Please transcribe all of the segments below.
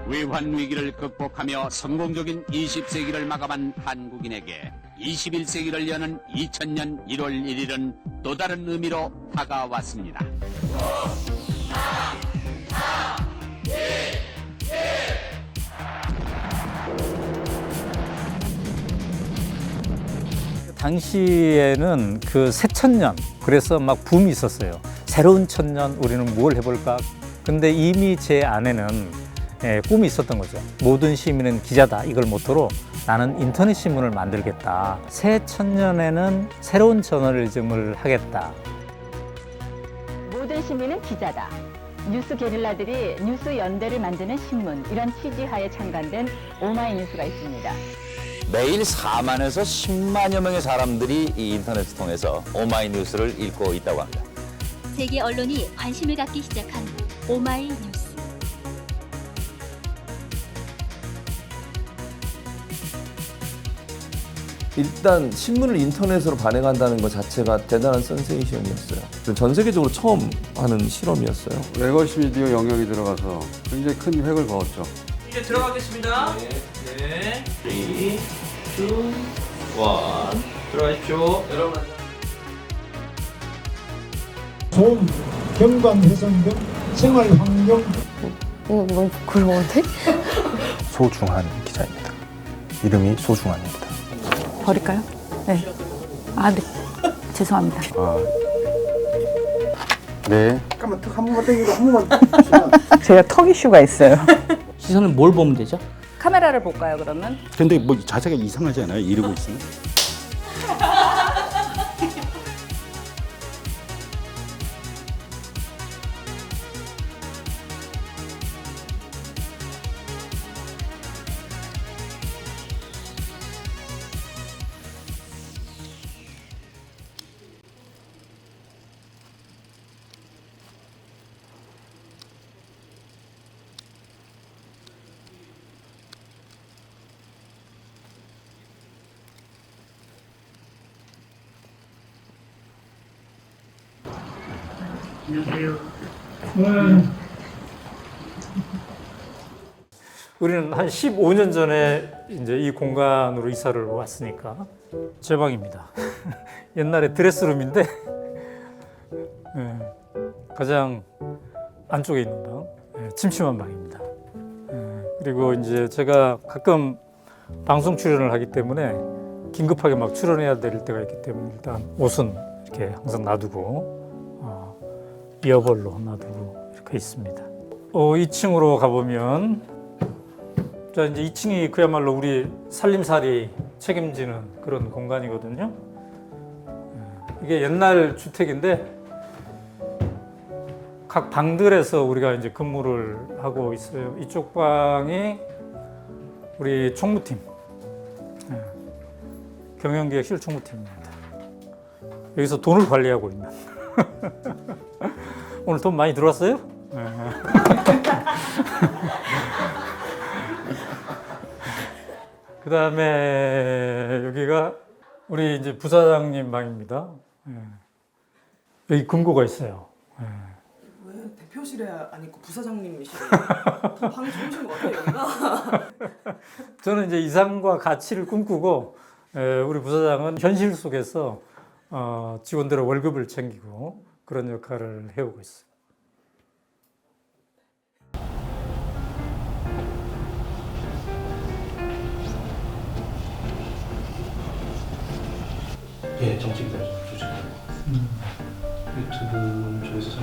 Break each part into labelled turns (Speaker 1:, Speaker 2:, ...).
Speaker 1: 외환 위기를 극복하며 성공적인 20세기를 마감한 한국인에게 21세기를 여는 2000년 1월 1일은 또 다른 의미로 다가왔습니다.
Speaker 2: 당시에는 그 새천년, 그래서 막 붐이 있었어요. 새로운 천년 우리는 뭘 해볼까? 근데 이미 제 안에는 꿈이 있었던 거죠. 모든 시민은 기자다, 이걸 모토로 나는 인터넷 신문을 만들겠다. 새 천년에는 새로운 저널리즘을 하겠다.
Speaker 3: 모든 시민은 기자다. 뉴스 게릴라들이 뉴스 연대를 만드는 신문, 이런 취지하에 창간된 오마이뉴스가 있습니다.
Speaker 4: 매일 4만에서 10만여 명의 사람들이 이 인터넷을 통해서 오마이뉴스를 읽고 있다고 합니다.
Speaker 5: 세계 언론이 관심을 갖기 시작한 오마이뉴스.
Speaker 6: 일단 신문을 인터넷으로 발행한다는 것 자체가 대단한 센세이션이었어요. 전 세계적으로 처음 하는 실험이었어요.
Speaker 7: 레거시 미디어 영역이 들어가서 굉장히 큰 획을 그었죠.
Speaker 8: 이제 들어가겠습니다. 네. 3, 2, 1. 들어가십시오. 여러분.
Speaker 9: 좋은 경관 훼손 등 생활 환경.
Speaker 10: 이거 너무 부끄러운데?
Speaker 11: 소중한 기자입니다. 이름이 소중한입니다.
Speaker 10: 버릴까요? 네. 아, 네. 죄송합니다.
Speaker 11: 네.
Speaker 9: 잠깐만 턱 한 번만 당기고 한 번만 주시면.
Speaker 10: 제가 턱 이슈가 있어요.
Speaker 8: 시선은 뭘 보면 되죠?
Speaker 3: 카메라를 볼까요, 그러면?
Speaker 11: 근데 뭐 자세가 이상하지 않아요? 이러고 있으면?
Speaker 2: 우리는 한 15년 전에 이제 이 공간으로 이사를 왔으니까 제 방입니다. 옛날에 드레스룸인데 가장 안쪽에 있는 방, 침침한 방입니다. 그리고 이제 제가 가끔 방송 출연을 하기 때문에 긴급하게 막 출연해야 될 때가 있기 때문에 일단 옷은 이렇게 항상 놔두고 이어벌로 놔두고 이렇게 있습니다. 2층으로 가보면 자, 이제 2층이 그야말로 우리 살림살이 책임지는 그런 공간이거든요. 이게 옛날 주택인데 각 방들에서 우리가 이제 근무를 하고 있어요. 이쪽 방이 우리 총무팀, 경영기획실 총무팀입니다. 여기서 돈을 관리하고 있는. 오늘 돈 많이 들어왔어요? 그 다음에 여기가 우리 이제 부사장님 방입니다. 여기 금고가 있어요.
Speaker 12: 왜 대표실에 안 있고 부사장님이시래요? 더 방이 좋으신 것 같아요, 여기가.
Speaker 2: 저는 이제 이상과 가치를 꿈꾸고 우리 부사장은 현실 속에서 직원들의 월급을 챙기고 그런 역할을 해오고 있어요.
Speaker 13: 예, 정치기자 조직하고 유튜브는 조회수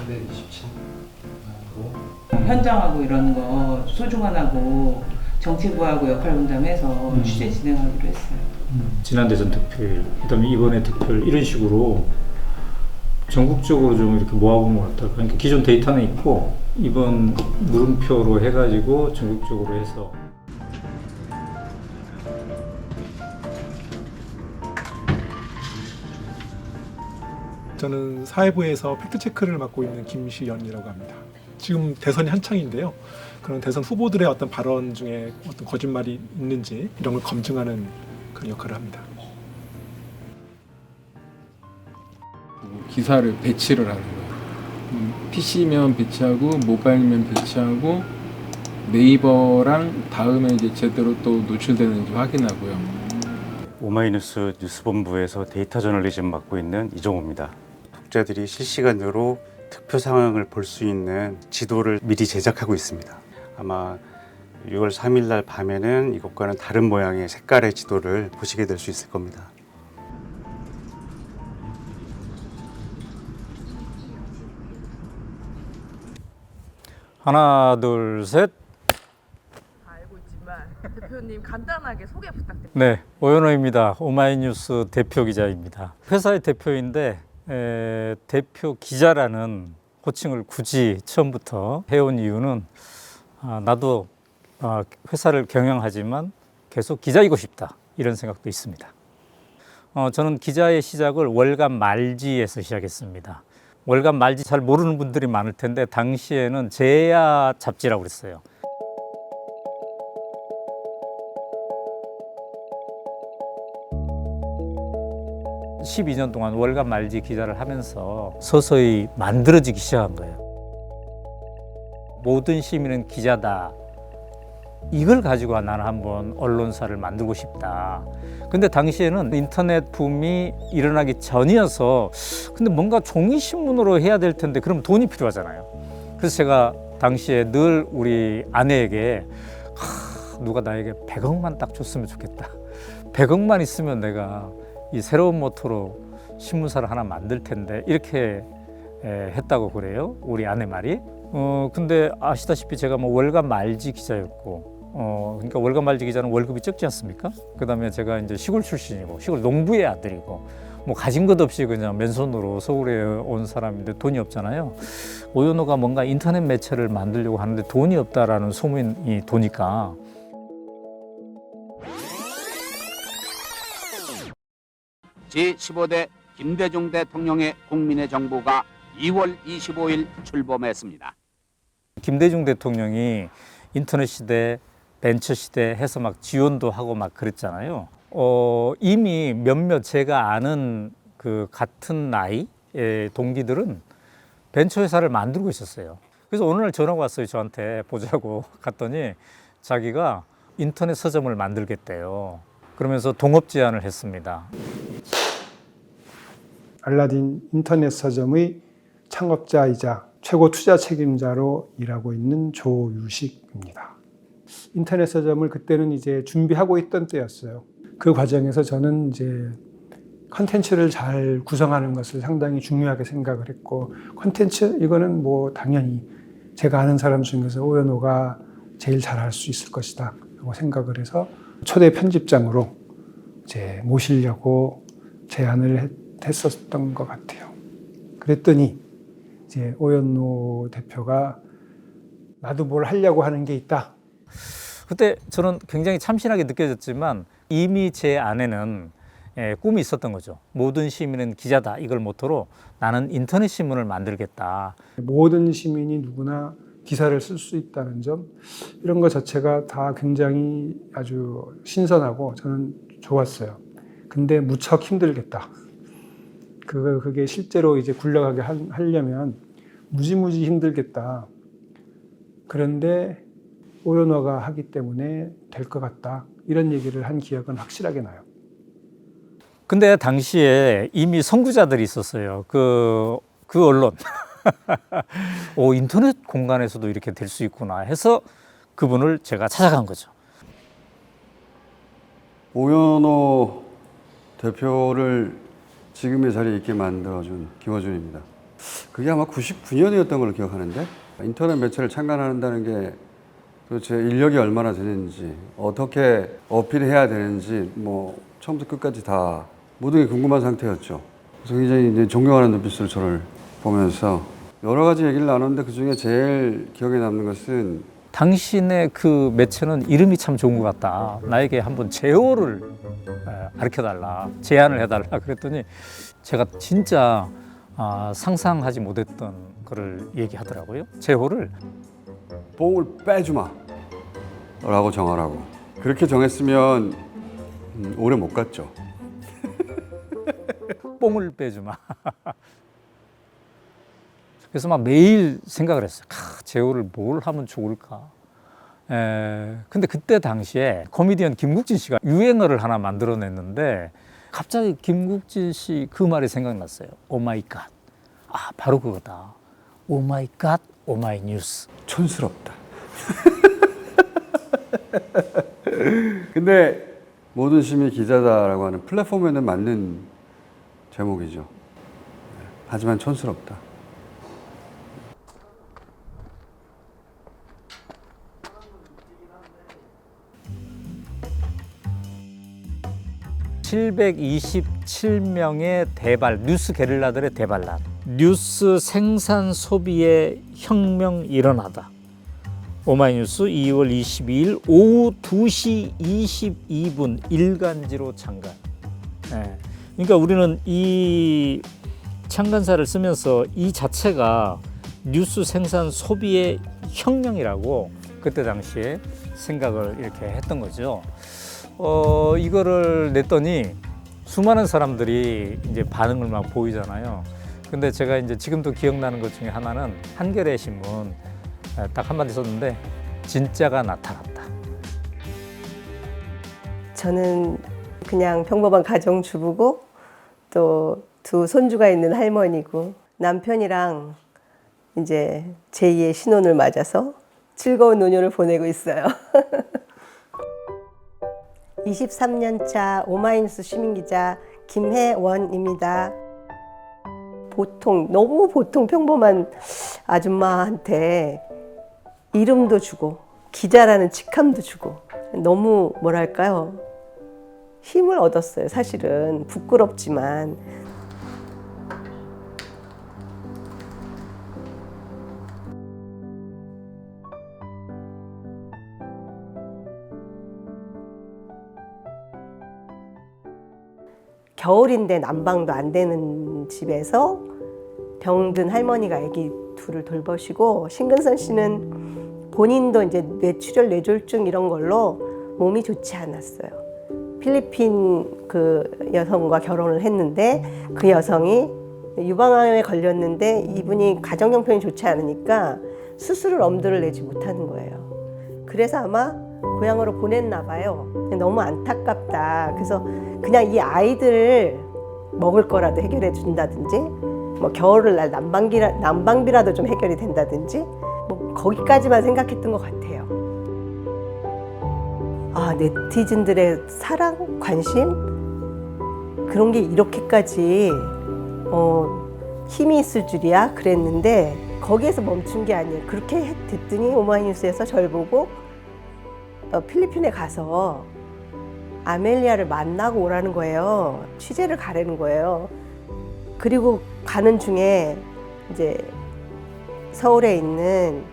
Speaker 13: 327만으로
Speaker 12: 현장하고 이런 거 소중한하고 정치부하고 역할 분담해서 취재 진행하기로 했어요.
Speaker 2: 지난 대선 득표일, 그다음에 이번에 득표일 이런 식으로 전국적으로 좀 이렇게 모아보면 어떨까? 그러니까 기존 데이터는 있고 이번 물음표로 해가지고 전국적으로 해서.
Speaker 9: 저는 사회부에서 팩트체크를 맡고 있는 김시연이라고 합니다. 지금 대선이 한창인데요. 그런 대선 후보들의 어떤 발언 중에 어떤 거짓말이 있는지 이런 걸 검증하는 그런 역할을 합니다.
Speaker 7: 기사를 배치를 하는 거예요. PC면 배치하고 모바일면 배치하고
Speaker 14: 네이버랑 다음에 이제 제대로 또 노출되는지 확인하고요.
Speaker 11: 오마이뉴스 뉴스본부에서 데이터 저널리즘 맡고 있는 이종호입니다. 독자들이 실시간으로 투표 상황을 볼 수 있는 지도를 미리 제작하고 있습니다. 아마 6월 3일 날 밤에는 이것과는 다른 모양의 색깔의 지도를 보시게 될 수 있을 겁니다.
Speaker 2: 하나, 둘, 셋.
Speaker 12: 알고 있지만 대표님 간단하게 소개 부탁드립니다.
Speaker 2: 네, 오연호입니다. 오마이뉴스 대표 기자입니다. 회사의 대표인데 대표 기자라는 호칭을 굳이 처음부터 해온 이유는 나도 회사를 경영하지만 계속 기자이고 싶다 이런 생각도 있습니다. 저는 기자의 시작을 월간 말지에서 시작했습니다. 월간 말지 잘 모르는 분들이 많을 텐데 당시에는 제야 잡지라고 그랬어요. (12년) 동안 월간 말지 기자를 하면서 서서히 만들어지기 시작한 거예요. 모든 시민은 기자다. 이걸 가지고 나는 한번 언론사를 만들고 싶다. 근데 당시에는 인터넷 붐이 일어나기 전이어서 근데 뭔가 종이신문으로 해야 될 텐데 그러면 돈이 필요하잖아요. 그래서 제가 당시에 늘 우리 아내에게 누가 나에게 100억만 딱 줬으면 좋겠다. 100억만 있으면 내가 이 새로운 모토로 신문사를 하나 만들 텐데 이렇게 했다고 그래요. 우리 아내 말이. 근데 아시다시피 제가 뭐 월간 말지 기자였고 그러니까 월간 말지 기자는 월급이 적지 않습니까? 그다음에 제가 이제 시골 출신이고 시골 농부의 아들이고 뭐 가진 것 없이 그냥 맨손으로 서울에 온 사람인데 돈이 없잖아요. 오연호가 뭔가 인터넷 매체를 만들려고 하는데 돈이 없다라는 소문이 도니까
Speaker 1: 제15대 김대중 대통령의 국민의 정부가 2월 25일 출범했습니다.
Speaker 2: 김대중 대통령이 인터넷 시대, 벤처 시대 해서 막 지원도 하고 막 그랬잖아요. 이미 몇몇 제가 아는 그 같은 나이의 동기들은 벤처 회사를 만들고 있었어요. 그래서 어느 날 전화가 왔어요. 저한테 보자고 갔더니 자기가 인터넷 서점을 만들겠대요. 그러면서 동업 제안을 했습니다.
Speaker 15: 알라딘 인터넷 서점의 창업자이자 최고 투자 책임자로 일하고 있는 조유식입니다. 인터넷 서점을 그때는 이제 준비하고 있던 때였어요. 그 과정에서 저는 이제 컨텐츠를 잘 구성하는 것을 상당히 중요하게 생각을 했고, 컨텐츠 이거는 뭐 당연히 제가 아는 사람 중에서 오연호가 제일 잘할 수 있을 것이다 라고 생각을 해서 초대 편집장으로 이제 모시려고 제안을 했었던 것 같아요. 그랬더니 이제 오연호 대표가 나도 뭘 하려고 하는 게 있다.
Speaker 2: 그때 저는 굉장히 참신하게 느껴졌지만 이미 제 안에는 꿈이 있었던 거죠. 모든 시민은 기자다. 이걸 모토로 나는 인터넷 신문을 만들겠다.
Speaker 15: 모든 시민이 누구나 기사를 쓸 수 있다는 점, 이런 것 자체가 다 굉장히 아주 신선하고 저는 좋았어요. 근데 무척 힘들겠다. 그게 실제로 이제 굴러가게 하려면 무지무지 힘들겠다. 그런데 오연호가 하기 때문에 될 것 같다. 이런 얘기를 한 기억은 확실하게 나요.
Speaker 2: 근데 당시에 이미 선구자들이 있었어요. 그 언론. 인터넷 공간에서도 이렇게 될 수 있구나 해서 그분을 제가 찾아간 거죠.
Speaker 7: 오연호 대표를 지금의 자리에 있게 만들어준 김어준입니다. 그게 아마 99년이었던 걸로 기억하는데, 인터넷 매체를 창간한다는 게 도대체 인력이 얼마나 되는지, 어떻게 어필해야 되는지 뭐 처음부터 끝까지 다 모든 게 궁금한 상태였죠. 그래서 굉장히 이제 존경하는 눈빛으로 저를 보면서 여러 가지 얘기를 나눴는데 그중에 제일 기억에 남는 것은
Speaker 2: 당신의 그 매체는 이름이 참 좋은 것 같다. 나에게 한번 제호를 가르쳐달라. 제안을 해달라. 그랬더니 제가 진짜 상상하지 못했던 거를 얘기하더라고요. 제호를
Speaker 7: 뽕을 빼주마 라고 정하라고. 그렇게 정했으면 오래 못 갔죠.
Speaker 2: 뽕을 빼주마. 그래서 막 매일 생각을 했어요. 제호를 뭘 하면 좋을까? 근데 그때 당시에 코미디언 김국진 씨가 유행어를 하나 만들어냈는데 갑자기 김국진 씨 그 말이 생각났어요. 오 마이 갓. 아, 바로 그거다. 오 마이 갓, 오 마이 뉴스.
Speaker 7: 촌스럽다. 근데 모든 시민이 기자다라고 하는 플랫폼에는 맞는 제목이죠. 하지만 촌스럽다.
Speaker 2: (727명의) 대발, 뉴스 게릴라들의 대반란. 뉴스 생산 소비의 혁명 일어나다. 오마이뉴스 2월 22일 오후 2시 22분 일간지로 창간. 그러니까 우리는 이 창간사를 쓰면서 이 자체가 뉴스 생산 소비의 혁명이라고 그때 당시에 생각을 이렇게 했던 거죠. 이거를 냈더니 수많은 사람들이 이제 반응을 막 보이잖아요. 근데 제가 이제 지금도 기억나는 것 중에 하나는 한겨레 신문 딱 한마디 썼는데 진짜가 나타났다.
Speaker 16: 저는 그냥 평범한 가정주부고 또 두 손주가 있는 할머니고 남편이랑 이제 제2의 신혼을 맞아서 즐거운 노년을 보내고 있어요. 23년차 오마이뉴스 시민기자 김혜원입니다. 너무 보통 평범한 아줌마한테 이름도 주고 기자라는 직함도 주고 너무 뭐랄까요? 힘을 얻었어요. 사실은 부끄럽지만. 겨울인데 난방도 안 되는 집에서 병든 할머니가 아기 둘을 돌보시고 신근선 씨는 본인도 이제 뇌출혈, 뇌졸중 이런 걸로 몸이 좋지 않았어요. 필리핀 그 여성과 결혼을 했는데 그 여성이 유방암에 걸렸는데 이분이 가정 형편이 좋지 않으니까 수술을 엄두를 내지 못하는 거예요. 그래서 아마 고향으로 보냈나 봐요. 너무 안타깝다. 그래서 그냥 이 아이들을 먹을 거라도 해결해 준다든지 뭐 겨울날 난방비라도 좀 해결이 된다든지 뭐 거기까지만 생각했던 것 같아요. 아, 네티즌들의 사랑, 관심 그런 게 이렇게까지 힘이 있을 줄이야 그랬는데 거기에서 멈춘 게 아니에요. 그렇게 됐더니 오마이뉴스에서 저를 보고 필리핀에 가서 아멜리아를 만나고 오라는 거예요. 취재를 가라는 거예요. 그리고 가는 중에 이제 서울에 있는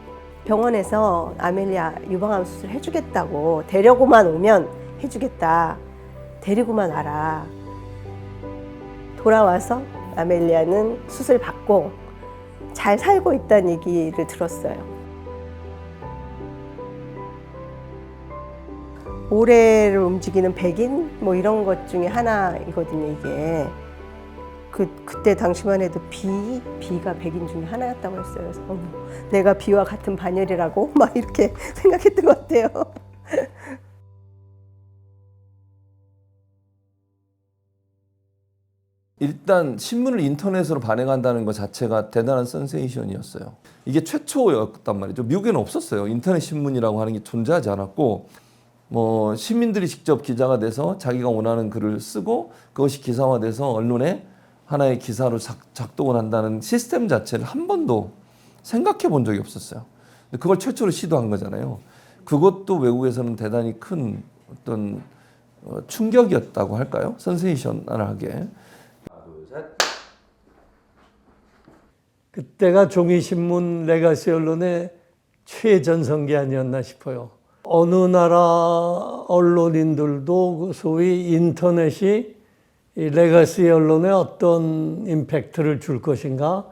Speaker 16: 병원에서 아멜리아 유방암 수술 해주겠다고 데려고만 오면 해주겠다. 데리고만 와라. 돌아와서 아멜리아는 수술 받고 잘 살고 있다는 얘기를 들었어요. 올해를 움직이는 백인 뭐 이런 것 중에 하나이거든요. 이게 그때 당시만 해도 비가 백인 중에 하나였다고 했어요. 그래서 내가 비와 같은 반열이라고 막 이렇게 생각했던 것 같아요.
Speaker 6: 일단 신문을 인터넷으로 발행한다는 것 자체가 대단한 센세이션이었어요. 이게 최초였단 말이죠. 미국에는 없었어요. 인터넷 신문이라고 하는 게 존재하지 않았고 뭐 시민들이 직접 기자가 돼서 자기가 원하는 글을 쓰고 그것이 기사화돼서 언론에 하나의 기사로 작동을 한다는 시스템 자체를 한 번도 생각해 본 적이 없었어요. 그걸 최초로 시도한 거잖아요. 그것도 외국에서는 대단히 큰 어떤 충격이었다고 할까요? 센세이셔널하게.
Speaker 17: 그때가 종이신문 레가시 언론의 최전성기 아니었나 싶어요. 어느 나라 언론인들도 그 소위 인터넷이 이 레가시 언론에 어떤 임팩트를 줄 것인가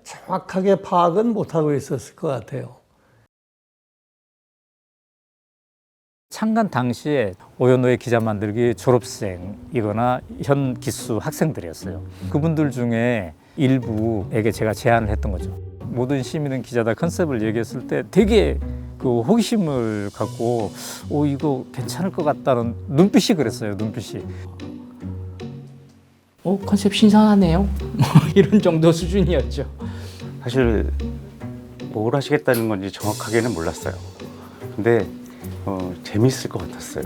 Speaker 17: 정확하게 파악은 못하고 있었을 것 같아요.
Speaker 2: 창간 당시에 오연호의 기자 만들기 졸업생이거나 현 기수 학생들이었어요. 그분들 중에 일부에게 제가 제안을 했던 거죠. 모든 시민은 기자다 컨셉을 얘기했을 때 되게 그 호기심을 갖고 이거 괜찮을 것 같다는 눈빛이 그랬어요. 눈빛이.
Speaker 8: 컨셉 신선하네요. 이런 정도 수준이었죠.
Speaker 11: 사실 뭘 하시겠다는 건지 정확하게는 몰랐어요. 근데 재밌을 것 같았어요.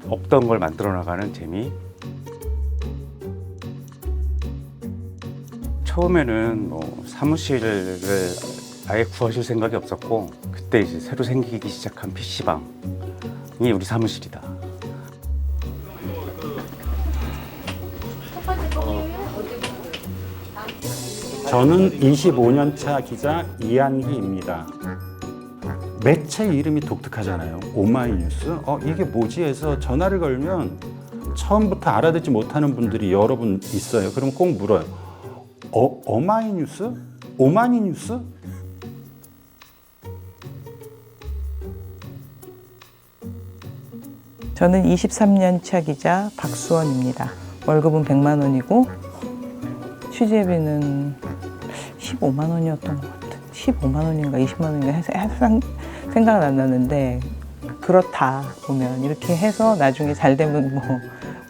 Speaker 11: 없던 걸 만들어 나가는 재미. 처음에는 사무실을 아예 구하실 생각이 없었고, 그때 이제 새로 생기기 시작한 PC방이 우리 사무실이다.
Speaker 18: 저는 25년 차 기자 이한기입니다. 매체 이름이 독특하잖아요. 오마이뉴스. 이게 뭐지 해서 전화를 걸면 처음부터 알아듣지 못하는 분들이 여러 분 있어요. 그럼 꼭 물어요. 어마이뉴스? 오마니뉴스?
Speaker 10: 저는 23년 차 기자 박수원입니다. 월급은 100만 원이고 취재비는 15만 원이었던 것 같아요. 15만 원인가 20만 원인가 생각은 안 나는데, 그렇다 보면 이렇게 해서 나중에 잘 되면 뭐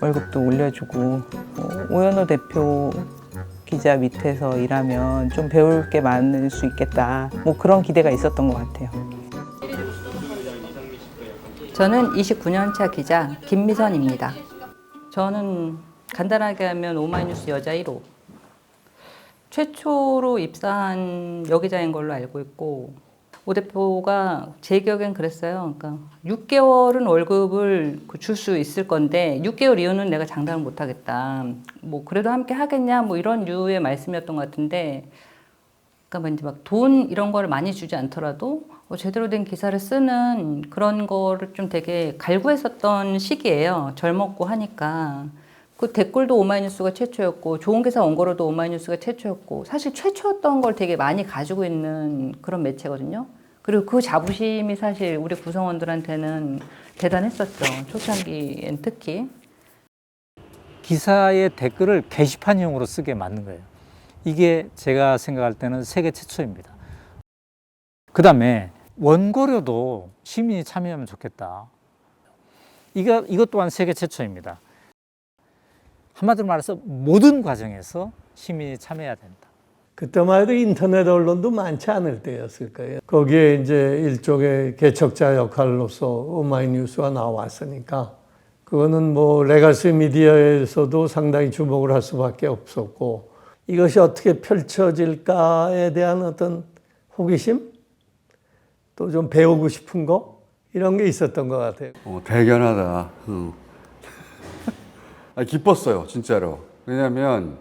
Speaker 10: 월급도 올려주고, 오연호 대표 기자 밑에서 일하면 좀 배울 게 많을 수 있겠다, 뭐 그런 기대가 있었던 것 같아요.
Speaker 19: 저는 29년 차 기자 김미선입니다. 저는 간단하게 하면 오마이뉴스 여자 1호. 최초로 입사한 여기자인 걸로 알고 있고, 오 대표가 제 기억엔 그랬어요. 그러니까 6개월은 월급을 줄 수 있을 건데 6개월 이후는 내가 장담을 못 하겠다. 뭐 그래도 함께 하겠냐, 뭐 이런 류의 말씀이었던 것 같은데, 그러니까 이제 막 돈 이런 거를 많이 주지 않더라도 제대로 된 기사를 쓰는 그런 거를 좀 되게 갈구했었던 시기예요. 젊었고 하니까. 그 댓글도 오마이뉴스가 최초였고, 좋은 기사 원고로도 오마이뉴스가 최초였고, 사실 최초였던 걸 되게 많이 가지고 있는 그런 매체거든요. 그리고 그 자부심이 사실 우리 구성원들한테는 대단했었죠. 초창기엔 특히.
Speaker 2: 기사의 댓글을 게시판용으로 쓰게 만든 거예요. 이게 제가 생각할 때는 세계 최초입니다. 그 다음에 원고료도 시민이 참여하면 좋겠다. 이것 또한 세계 최초입니다. 한마디로 말해서 모든 과정에서 시민이 참여해야 된다.
Speaker 17: 그때만 해도 인터넷 언론도 많지 않을 때였을 거예요. 거기에 이제 일종의 개척자 역할로서 오마이뉴스가 나왔으니까, 그거는 뭐 레가시 미디어에서도 상당히 주목을 할 수밖에 없었고, 이것이 어떻게 펼쳐질까에 대한 어떤 호기심? 또 좀 배우고 싶은 거? 이런 게 있었던 것 같아요.
Speaker 7: 대견하다. 기뻤어요, 진짜로. 왜냐하면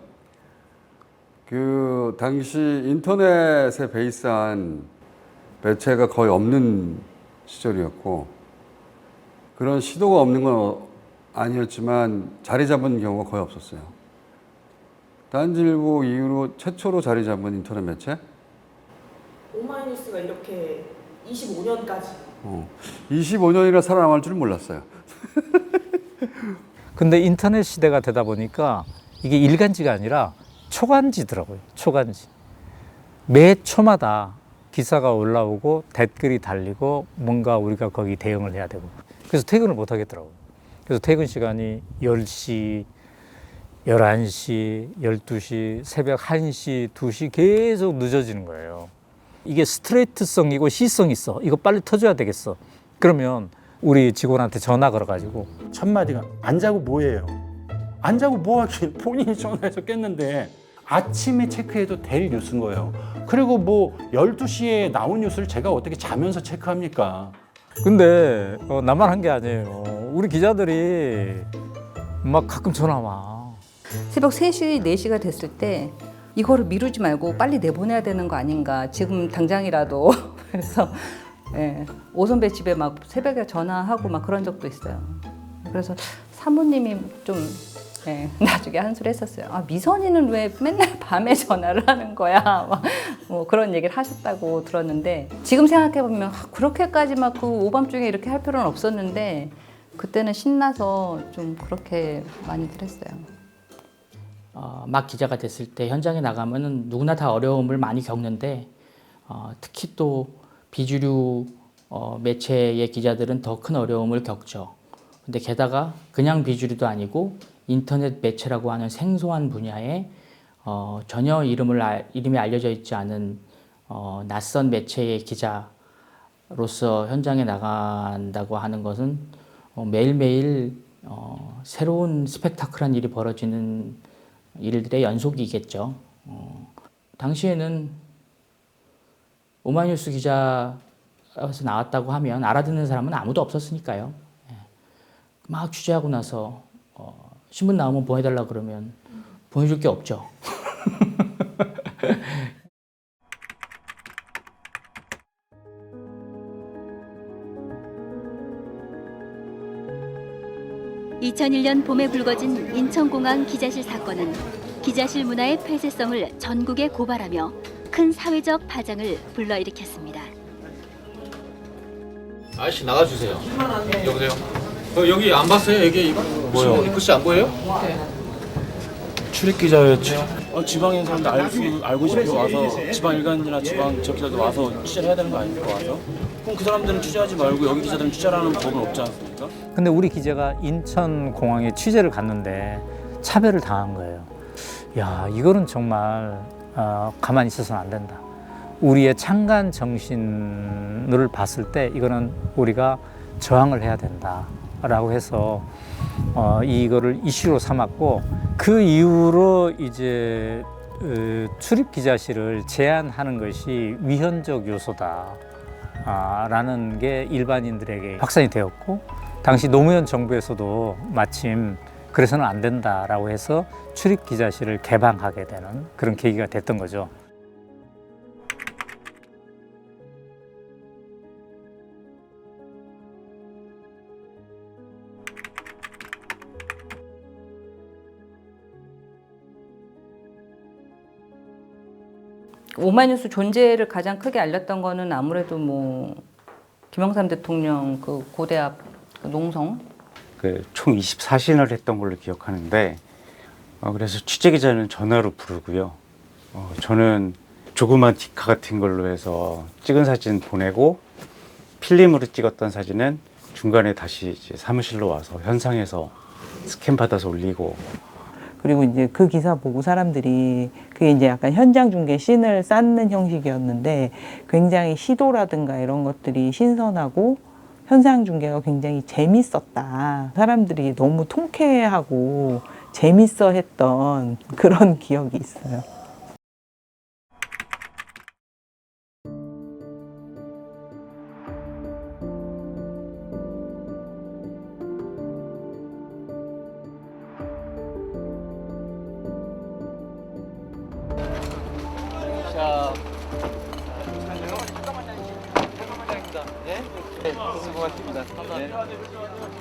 Speaker 7: 그 당시 인터넷에 베이스한 매체가 거의 없는 시절이었고, 그런 시도가 없는 건 아니었지만 자리 잡은 경우가 거의 없었어요. 딴지일보 이후로 최초로 자리 잡은 인터넷 매체?
Speaker 12: 오마이뉴스가 이렇게 25년까지.
Speaker 7: 25년이나 살아남을 줄은 몰랐어요.
Speaker 2: 근데 인터넷 시대가 되다 보니까 이게 일간지가 아니라 초간지더라고요. 초간지. 매 초마다 기사가 올라오고 댓글이 달리고 뭔가 우리가 거기 대응을 해야 되고, 그래서 퇴근을 못 하겠더라고요. 그래서 퇴근 시간이 10시, 11시, 12시, 새벽 1시, 2시 계속 늦어지는 거예요. 이게 스트레이트성이고 시성이 있어. 이거 빨리 터줘야 되겠어. 그러면 우리 직원한테 전화 걸어가지고
Speaker 18: 첫 마디가 안 자고 뭐해요? 안 자고 뭐 하긴 본인이 전화해서 깼는데 아침에 체크해도 될 뉴스인 거예요. 그리고 뭐 12시에 나온 뉴스를 제가 어떻게 자면서 체크합니까?
Speaker 2: 근데 나만 한 게 아니에요. 우리 기자들이 막 가끔 전화 와.
Speaker 19: 새벽 3시, 4시가 됐을 때 이거를 미루지 말고 빨리 내보내야 되는 거 아닌가, 지금 당장이라도. 그래서 예, 오 선배 집에 막 새벽에 전화하고 막 그런 적도 있어요. 그래서 사모님이 좀 나중에 한소리 했었어요. 아, 미선이는 왜 맨날 밤에 전화를 하는 거야? 막 뭐 그런 얘기를 하셨다고 들었는데, 지금 생각해보면 그렇게까지 막 그 오밤중에 이렇게 할 필요는 없었는데, 그때는 신나서 좀 그렇게 많이들 했어요.
Speaker 8: 막 기자가 됐을 때 현장에 나가면은 누구나 다 어려움을 많이 겪는데,
Speaker 20: 특히 또 비주류 매체의 기자들은 더 큰 어려움을 겪죠. 근데 게다가 그냥 비주류도 아니고 인터넷 매체라고 하는 생소한 분야에 전혀 이름이 알려져 있지 않은 낯선 매체의 기자로서 현장에 나간다고 하는 것은 매일매일 새로운 스펙타클한 일이 벌어지는 일들의 연속이겠죠. 당시에는 오마이뉴스 기자에서 나왔다고 하면 알아듣는 사람은 아무도 없었으니까요. 막 취재하고 나서 신문 나오면 보내달라 그러면 보내줄 게 없죠.
Speaker 5: (2001년) 봄에 불거진 인천공항 기자실 사건은 기자실 문화의 폐쇄성을 전국에 고발하며 큰 사회적 파장을 불러일으켰습니다.
Speaker 8: 아저씨 나가주세요. 여보세요? 여기 안 봤어요? 이게 뭐요? 이 글씨 안 보여요?
Speaker 13: 출입 기자였죠. 지방에 사람들 알고 싶어 와서 지방 일간지나 지방 지역 기자들 와서 취재를 해야 되는 거 아닙니까? 와서? 그럼 그 사람들은 취재하지 말고 여기 기자들은 취재하는 법은 없지 않습니까?
Speaker 2: 근데 우리 기자가 인천공항에 취재를 갔는데 차별을 당한 거예요. 야, 이거는 정말 가만히 있어서는 안 된다. 우리의 창간 정신을 봤을 때 이거는 우리가 저항을 해야 된다라고 해서 이거를 이슈로 삼았고, 그 이후로 이제 출입 기자실을 제한하는 것이 위헌적 요소다 라는 게 일반인들에게 확산이 되었고, 당시 노무현 정부에서도 마침 그래서는 안 된다라고 해서 출입 기자실을 개방하게 되는 그런 계기가 됐던 거죠.
Speaker 19: 오마이뉴스 존재를 가장 크게 알렸던 거는 아무래도 뭐 김영삼 대통령 그 고대 앞 농성,
Speaker 11: 총 24신을 했던 걸로 기억하는데, 그래서 취재기자는 전화로 부르고요. 저는 조그만 디카 같은 걸로 해서 찍은 사진 보내고, 필름으로 찍었던 사진은 중간에 다시 이제 사무실로 와서 현상에서 스캔 받아서 올리고.
Speaker 10: 그리고 이제 그 기사 보고 사람들이 그게 이제 약간 현장 중계 씬을 쌓는 형식이었는데, 굉장히 시도라든가 이런 것들이 신선하고 현장 중계가 굉장히 재밌었다. 사람들이 너무 통쾌하고 재밌어 했던 그런 기억이 있어요.
Speaker 8: 자, 수고하셨습니다.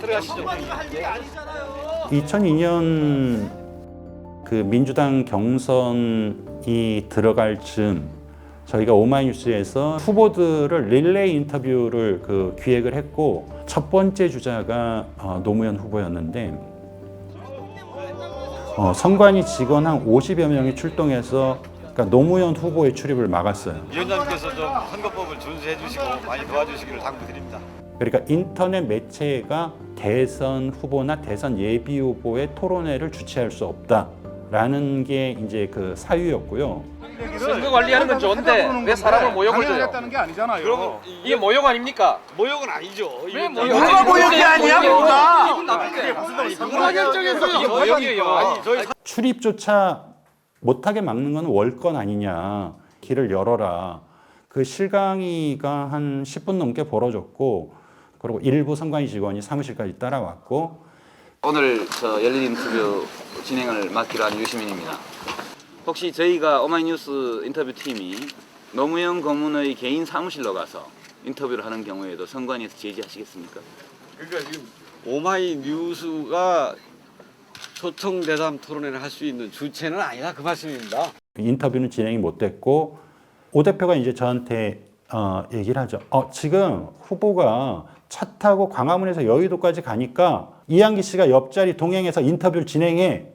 Speaker 8: 들어가시죠.
Speaker 18: 2002년 그 민주당 경선이 들어갈 즈음 저희가 오마이뉴스에서 후보들을 릴레이 인터뷰를 기획을 했고, 첫 번째 주자가 노무현 후보였는데, 선관위 직원 한 50여 명이 출동해서 노무현 후보의 출입을 막았어요.
Speaker 21: 위원장님께서 좀 선거법을 준수해 주시고 많이 도와주시기를 당부드립니다.
Speaker 18: 그러니까 인터넷 매체가 대선 후보나 대선 예비 후보의 토론회를 주최할 수 없다라는 게 이제 그 사유였고요.
Speaker 8: 선거 관리하는 건 좋은데 왜 사람을 모욕을 줘요?
Speaker 21: 했다는 게 아니잖아요.
Speaker 8: 그럼 이게 모욕 아닙니까?
Speaker 21: 모욕은 아니죠.
Speaker 8: 왜
Speaker 21: 모욕?
Speaker 8: 누가
Speaker 21: 모욕이 아니야, 뭐가?
Speaker 8: 기분 나쁜데.
Speaker 21: 누가 결정했어요?
Speaker 8: 이게 모욕이에요.
Speaker 18: 출입조차 못하게 막는 건 월권 아니냐, 길을 열어라. 그 실강의가 한 10분 넘게 벌어졌고, 그리고 일부 선관위 직원이 사무실까지 따라왔고.
Speaker 22: 오늘 저 열린 인터뷰 진행을 맡기로 한 유시민입니다. 혹시 저희가 오마이뉴스 인터뷰팀이 노무현 고문의 개인 사무실로 가서 인터뷰를 하는 경우에도 선관위에서 제지하시겠습니까?
Speaker 21: 그러니까 지금 오마이뉴스가 소통 대담 토론회를 할 수 있는 주체는 아니다, 그 말씀입니다.
Speaker 18: 인터뷰는 진행이 못 됐고, 오 대표가 이제 저한테 얘기를 하죠. 지금 후보가 차 타고 광화문에서 여의도까지 가니까 이한기 씨가 옆자리 동행해서 인터뷰를 진행해.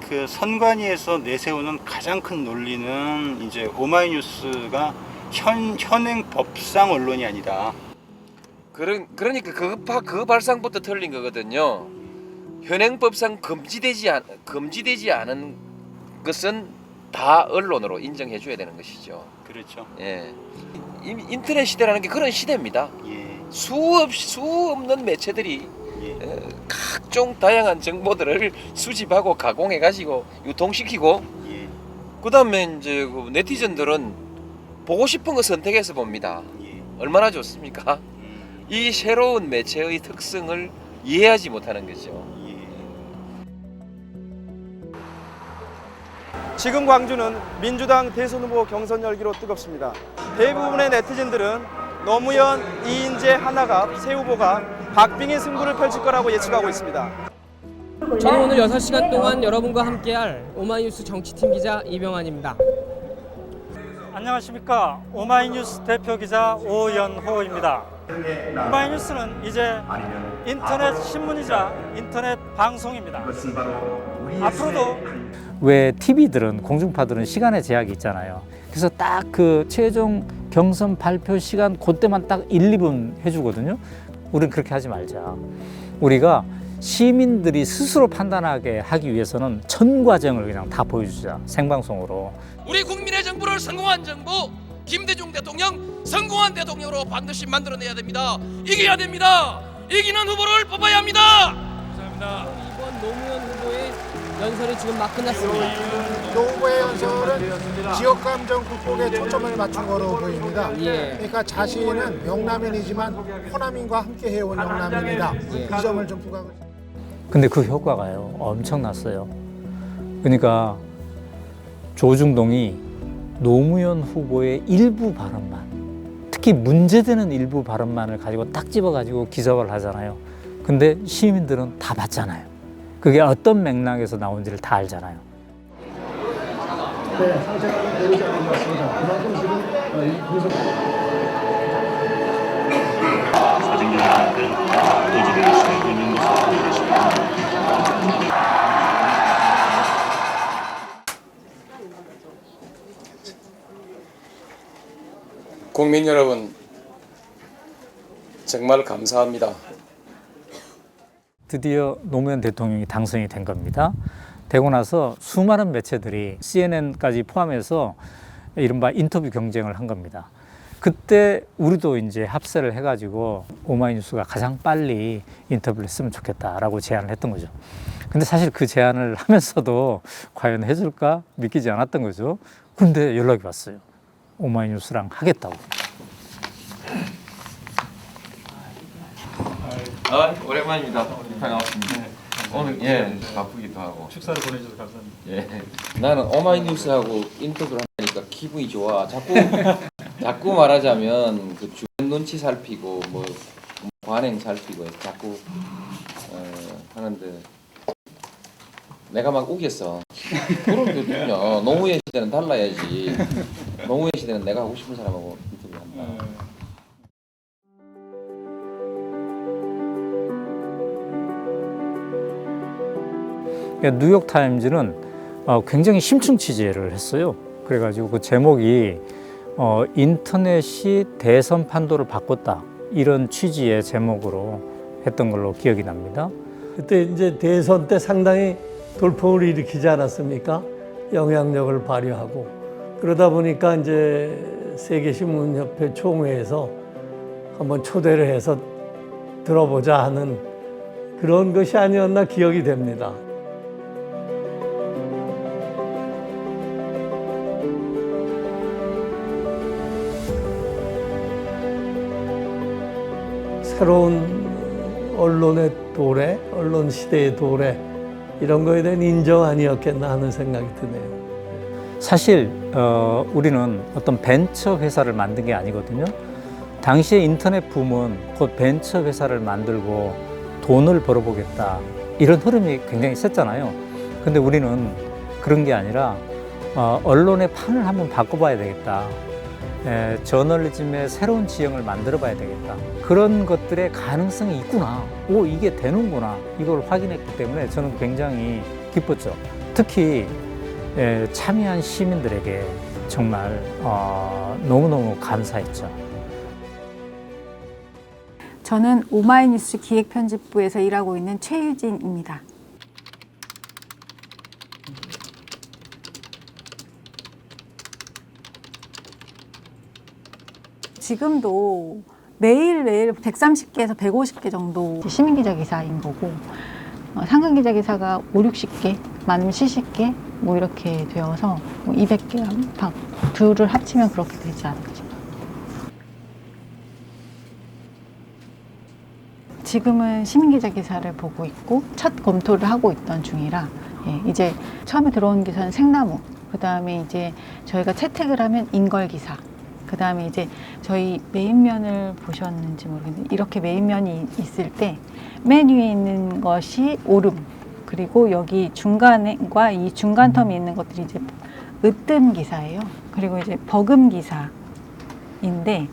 Speaker 23: 그 선관위에서 내세우는 가장 큰 논리는 이제 오마이뉴스가
Speaker 3: 현행 법상 언론이 아니다.
Speaker 4: 그러니까 그 발상부터 틀린 거거든요. 현행법상 금지되지 않은 것은 다 언론으로 인정해 줘야 되는 것이죠.
Speaker 3: 그렇죠.
Speaker 4: 예. 인터넷 시대라는 게 그런 시대입니다. 수 없는 매체들이 각종 다양한 정보들을 수집하고 가공해 가지고 유통시키고 그다음에 이제 그 네티즌들은 보고 싶은 거 선택해서 봅니다. 얼마나 좋습니까? 이 새로운 매체의 특성을 이해하지 못하는 거죠.
Speaker 23: 지금 광주는 민주당 대선 후보 경선 열기로 뜨겁습니다. 대부분의 네티즌들은 노무현, 이인재, 한나갑 세 후보가 박빙의 승부를 펼칠 거라고 예측하고 있습니다.
Speaker 24: 저는 오늘 6시간 동안 여러분과 함께할 오마이뉴스 정치팀 기자 이병환입니다.
Speaker 25: 안녕하십니까. 오마이뉴스 대표 기자 오연호입니다. 오마이뉴스는 이제 인터넷 신문이자 인터넷 방송입니다. 앞으로도
Speaker 2: 왜 TV들은 공중파들은 시간의 제약이 있잖아요. 그래서 딱 그 최종 경선 발표 시간 그때만 딱 1, 2분 해주거든요. 우리는 그렇게 하지 말자. 우리가 시민들이 스스로 판단하게 하기 위해서는 전 과정을 그냥 다 보여주자. 생방송으로.
Speaker 26: 우리 국민의 정부를 성공한 정부, 김대중 대통령 성공한 대통령으로 반드시 만들어내야 됩니다. 이겨야 됩니다. 이기는 후보를 뽑아야 합니다. 감사합니다.
Speaker 24: 이번 노무현 후보의 연설이 지금 막 끝났습니다.
Speaker 27: 노 후보의 연설은 지역 감정 극복에 초점을 맞춘 거로 보입니다. 그러니까 자신은 영남인이지만 호남인과 함께 해온 영남인이다. 이 점을 좀 부각을.
Speaker 2: 근데 그 효과가요 엄청났어요. 그러니까 조중동이 노무현 후보의 일부 발언만, 특히 문제되는 일부 발언만을 가지고 딱 집어가지고 기사화를 하잖아요. 근데 시민들은 다 봤잖아요. 그게 어떤 맥락에서 나온지를 다 알잖아요.
Speaker 27: 네, 상세가 내리지 않은 것 같습니다. 그만큼 지금 이 분석.
Speaker 26: 국민 여러분, 정말 감사합니다.
Speaker 2: 드디어 노무현 대통령이 당선이 된 겁니다. 되고 나서 수많은 매체들이 CNN까지 포함해서 이른바 인터뷰 경쟁을 한 겁니다. 그때 우리도 이제 합세를 해가지고 오마이뉴스가 가장 빨리 인터뷰를 했으면 좋겠다라고 제안을 했던 거죠. 근데 사실 그 제안을 하면서도 과연 해줄까 믿기지 않았던 거죠. 근데 연락이 왔어요. 오마이뉴스랑 하겠다고.
Speaker 4: 오랜만입니다. 반갑습니다. 오늘 바쁘기도 하고
Speaker 23: 축사를 보내주셔서 감사합니다.
Speaker 4: 나는 오마이뉴스하고 인터뷰를 하니까 기분이 좋아. 자꾸 말하자면 그 주변 눈치 살피고 뭐 관행 살피고 자꾸 하는데 내가 막 우겼어. 그런 게 어딨냐. 노무현 시대는 달라야지. 노무현 시대는 내가 하고 싶은 사람하고 인터뷰한다.
Speaker 2: 뉴욕타임즈는 굉장히 심층 취재를 했어요. 그래가지고 그 제목이 인터넷이 대선 판도를 바꿨다, 이런 취지의 제목으로 했던 걸로 기억이 납니다.
Speaker 17: 그때 이제 대선 때 상당히 돌풍을 일으키지 않았습니까? 영향력을 발휘하고. 그러다 보니까 이제 세계신문협회 총회에서 한번 초대를 해서 들어보자 하는 그런 것이 아니었나 기억이 됩니다. 새로운 언론의 도래, 언론 시대의 도래, 이런 거에 대한 인정 아니었겠나 하는 생각이 드네요.
Speaker 2: 사실 우리는 어떤 벤처 회사를 만든 게 아니거든요. 당시에 인터넷 붐은 곧 벤처 회사를 만들고 돈을 벌어보겠다, 이런 흐름이 굉장히 셌잖아요. 근데 우리는 그런 게 아니라 언론의 판을 한번 바꿔봐야 되겠다. 저널리즘의 새로운 지형을 만들어 봐야 되겠다. 그런 것들의 가능성이 있구나. 오, 이게 되는구나. 이걸 확인했기 때문에 저는 굉장히 기뻤죠. 특히 참여한 시민들에게 정말 너무너무 감사했죠.
Speaker 1: 저는 오마이뉴스 기획편집부에서 일하고 있는 최유진입니다. 지금도 매일매일 130개에서 150개 정도 시민기자 기사인 거고 상근기자 기사가 5, 60개, 많으면 70개 뭐 이렇게 되어서 200개 안팎 둘을 합치면 그렇게 되지 않을까. 지금은 시민기자 기사를 보고 있고 첫 검토를 하고 있던 중이라 이제 처음에 들어온 기사는 생나무, 그 다음에 이제 저희가 채택을 하면 인걸기사, 그 다음에 이제 저희 메인면을 보셨는지 모르겠는데 이렇게 메인면이 있을 때 맨 위에 있는 것이 오름, 그리고 여기 중간과 이 중간 텀이 있는 것들이 이제 으뜸 기사예요. 그리고 이제 버금 기사인데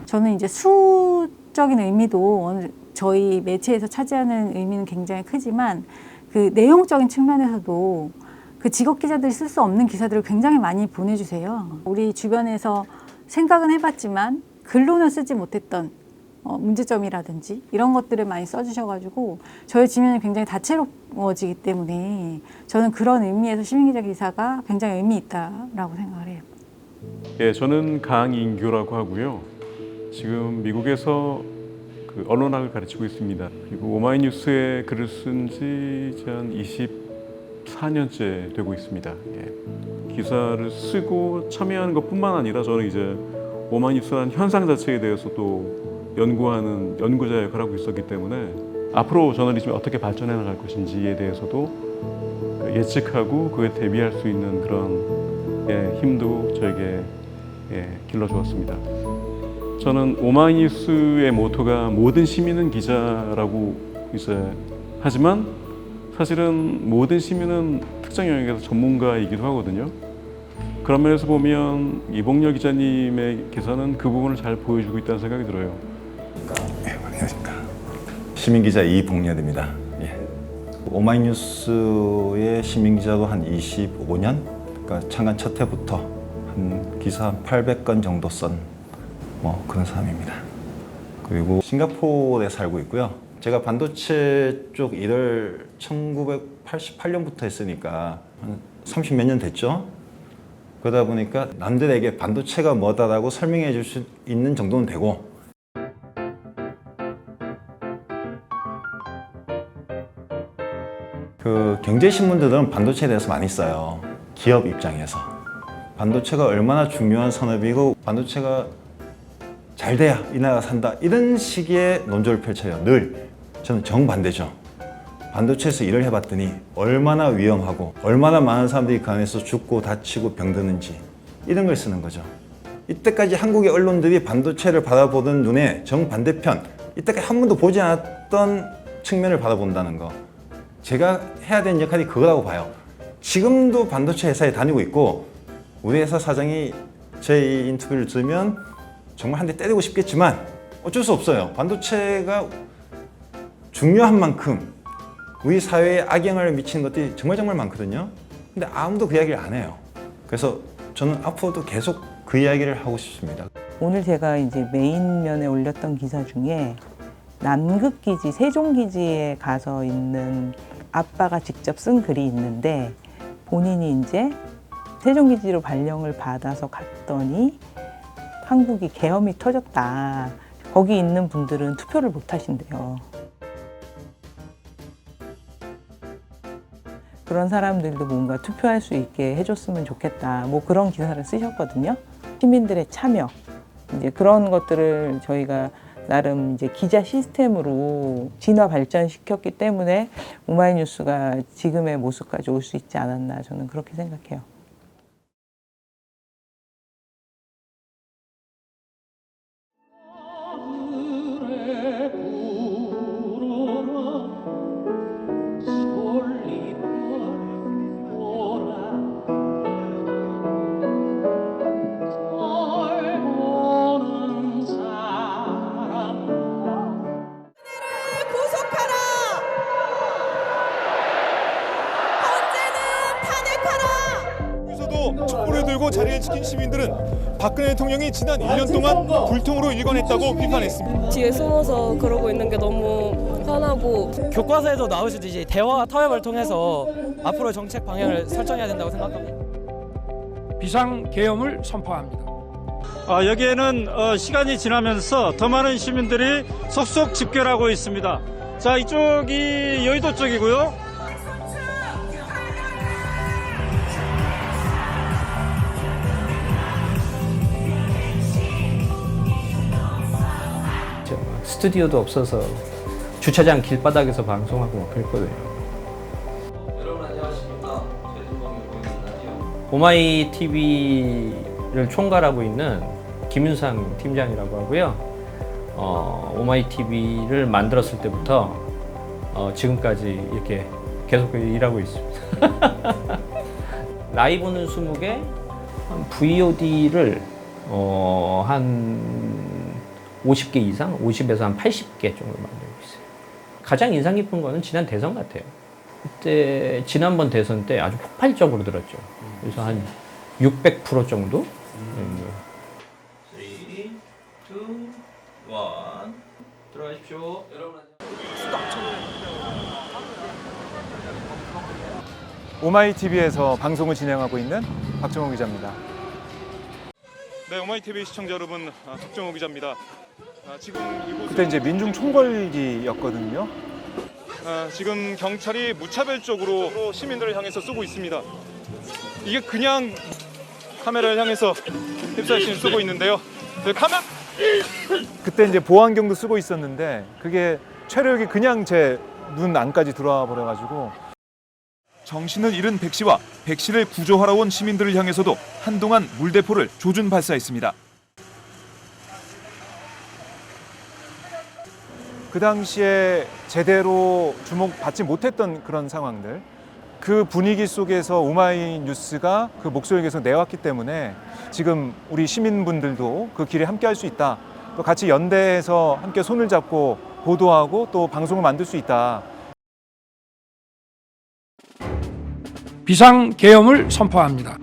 Speaker 1: 저는 이제 수적인 의미도 저희 매체에서 차지하는 의미는 굉장히 크지만 그 내용적인 측면에서도 그 직업 기자들이 쓸 수 없는 기사들을 굉장히 많이 보내주세요. 우리 주변에서 생각은 해봤지만 글로는 쓰지 못했던 문제점이라든지 이런 것들을 많이 써주셔가지고 저희 지면이 굉장히 다채로워지기 때문에 저는 그런 의미에서 시민기자 기사가 굉장히 의미 있다라고 생각을 해요.
Speaker 6: 예, 저는 강인규라고 하고요. 지금 미국에서 그 언론학을 가르치고 있습니다. 그리고 오마이뉴스에 글을 쓴 지 한 24년째 되고 있습니다. 예. 기사를 쓰고 참여하는 것뿐만 아니라 저는 이제 오마이뉴스라는 현상 자체에 대해서 또 연구하는 연구자 역할을 하고 있었기 때문에 앞으로 저널리즘이 어떻게 발전해 나갈 것인지에 대해서도 예측하고 그에 대비할 수 있는 그런 힘도 저에게 길러주었습니다. 저는 오마이뉴스의 모토가 모든 시민은 기자라고 이제 하지만 사실은 모든 시민은 특정 영역에서 전문가이기도 하거든요. 그런 면에서 보면 이봉렬 기자님의 기사는 그 부분을 잘 보여주고 있다는 생각이 들어요.
Speaker 9: 안녕하십니까. 시민기자 이봉렬입니다. 오마이뉴스의 시민기자도 한 25년, 그러니까 창간 첫 해부터 한 기사 한 800건 정도 쓴 그런 사람입니다. 그리고 싱가포르에 살고 있고요. 제가 반도체 쪽 일을 1988년부터 했으니까 한 30몇 년 됐죠. 그러다 보니까 남들에게 반도체가 뭐다라고 설명해 줄 수 있는 정도는 되고 그 경제신문들은 반도체에 대해서 많이 써요. 기업 입장에서. 반도체가 얼마나 중요한 산업이고 반도체가 잘 돼야 이 나라가 산다 이런 식의 논조를 펼쳐요. 늘. 저는 정반대죠. 반도체에서 일을 해봤더니 얼마나 위험하고 얼마나 많은 사람들이 그 안에서 죽고 다치고 병드는지 이런 걸 쓰는 거죠. 이때까지 한국의 언론들이 반도체를 바라보던 눈에 정반대편, 이때까지 한 번도 보지 않았던 측면을 바라본다는 거. 제가 해야 되는 역할이 그거라고 봐요. 지금도 반도체 회사에 다니고 있고 우리 회사 사장이 제 인터뷰를 들으면 정말 한 대 때리고 싶겠지만 어쩔 수 없어요. 반도체가 중요한 만큼 우리 사회에 악영향을 미치는 것들이 정말 많거든요. 근데 아무도 그 이야기를 안 해요. 그래서 저는 앞으로도 계속 그 이야기를 하고 싶습니다.
Speaker 10: 오늘 제가 이제 메인면에 올렸던 기사 중에 남극기지, 세종기지에 가서 있는 아빠가 직접 쓴 글이 있는데 본인이 이제 세종기지로 발령을 받아서 갔더니 한국이 계엄이 터졌다. 거기 있는 분들은 투표를 못 하신대요. 그런 사람들도 뭔가 투표할 수 있게 해줬으면 좋겠다. 뭐 그런 기사를 쓰셨거든요. 시민들의 참여, 이제 그런 것들을 저희가 나름 이제 기자 시스템으로 진화 발전시켰기 때문에 오마이뉴스가 지금의 모습까지 올 수 있지 않았나 저는 그렇게 생각해요.
Speaker 12: 헌재는 탄핵하라!
Speaker 5: 믿고 자리를 지킨 시민들은 박근혜 대통령이 지난 1년 동안 불통으로 일관했다고 비판했습니다.
Speaker 7: 뒤에 숨어서 그러고 있는 게 너무 화나고
Speaker 24: 교과서에도 나오시듯이 대화와 타협을 통해서 앞으로 정책 방향을 설정해야 된다고 생각합니다.
Speaker 25: 비상계엄을 선포합니다. 여기에는 시간이 지나면서 더 많은 시민들이 속속 집결하고 있습니다. 자, 이쪽이 여의도 쪽이고요.
Speaker 12: 스튜디오도 없어서 주차장 길바닥에서 방송하고 막 그랬거든요.
Speaker 24: 여러분 안녕하십니까.
Speaker 12: 오마이 TV를 총괄하고 있는 김윤상 팀장이라고 하고요. 오마이 TV를 만들었을 때부터 지금까지 이렇게 계속 일하고 있습니다. 라이브는 20개, VOD를 한 50개 이상, 50에서 한 80개 정도 만들고 있어요. 가장 인상 깊은 거는 지난 대선 같아요. 그때 지난번 대선 때 아주 폭발적으로 들었죠. 그래서 한 600% 정도.
Speaker 24: 3, 2, 1 들어가십시오. 여러분
Speaker 5: 오마이TV에서 방송을 진행하고 있는 박정호 기자입니다. 네, 오마이TV 시청자 여러분, 박정호 기자입니다. 지금 그때 이제 민중 총궐기였거든요. 지금 경찰이 무차별적으로 시민들을 향해서 쏘고 있습니다. 이게 그냥 카메라를 향해서 휩싸이신 쏘고 있는데요. 그때 이제 보안경도 쓰고 있었는데 그게 체력이 그냥 제 눈 안까지 들어와 버려가지고 정신을 잃은 백 씨와 백 씨를 구조하러 온 시민들을 향해서도 한동안 물대포를 조준 발사했습니다. 그 당시에 제대로 주목받지 못했던 그런 상황들, 그 분위기 속에서 오마이뉴스가 그 목소리를 계속 내왔기 때문에 지금 우리 시민분들도 그 길에 함께 할 수 있다. 또 같이 연대해서 함께 손을 잡고 보도하고 또 방송을 만들 수 있다.
Speaker 25: 비상계엄을 선포합니다.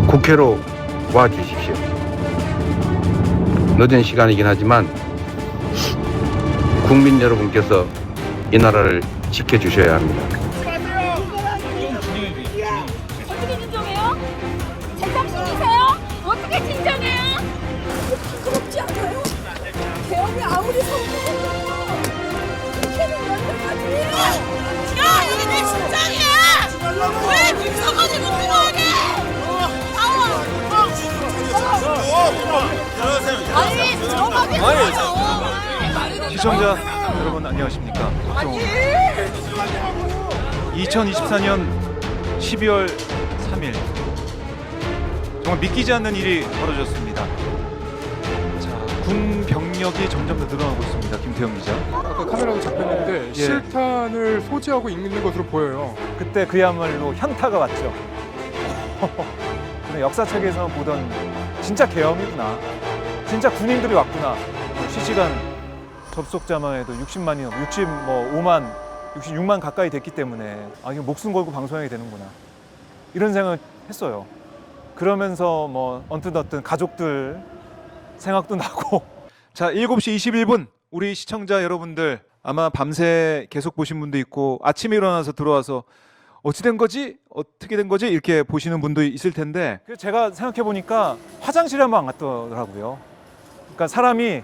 Speaker 14: 국회로 와 주십시오. 늦은 시간이긴 하지만 국민 여러분께서 이 나라를 지켜주셔야 합니다.
Speaker 15: 어떻게 진정해요? 제정신이세요? 어떻게 진정해요? 부끄럽지 않아요? 대형이 아무리 성공해도 국회는 연대까지 야, 이게 내 심장이야! 왜 빙서가지고 들어오게! 아니, 들어가게 들어가요!
Speaker 5: 시청자 여러분 안녕하십니까? 박정호. 2024년 12월 3일 정말 믿기지 않는 일이 벌어졌습니다. 자, 군 병력이 점점 더 늘어나고 있습니다. 김태형 기자.
Speaker 16: 아까 카메라도 잡혔는데 실탄을 소지하고 있는 것으로 보여요.
Speaker 5: 그때 그야말로 현타가 왔죠. 그냥 역사책에서 보던 진짜 계엄이구나. 진짜 군인들이 왔구나. 실시간 접속자만 해도 60만이 66만 가까이 됐기 때문에 이거 목숨 걸고 방송하게 되는구나. 이런 생각을 했어요. 그러면서 뭐 언뜻 가족들 생각도 나고. 자, 7시 21분 우리 시청자 여러분들 아마 밤새 계속 보신 분도 있고 아침에 일어나서 들어와서 어떻게 된 거지 이렇게 보시는 분도 있을 텐데 제가 생각해 보니까 화장실에 한번 안 갔더라고요. 그러니까 사람이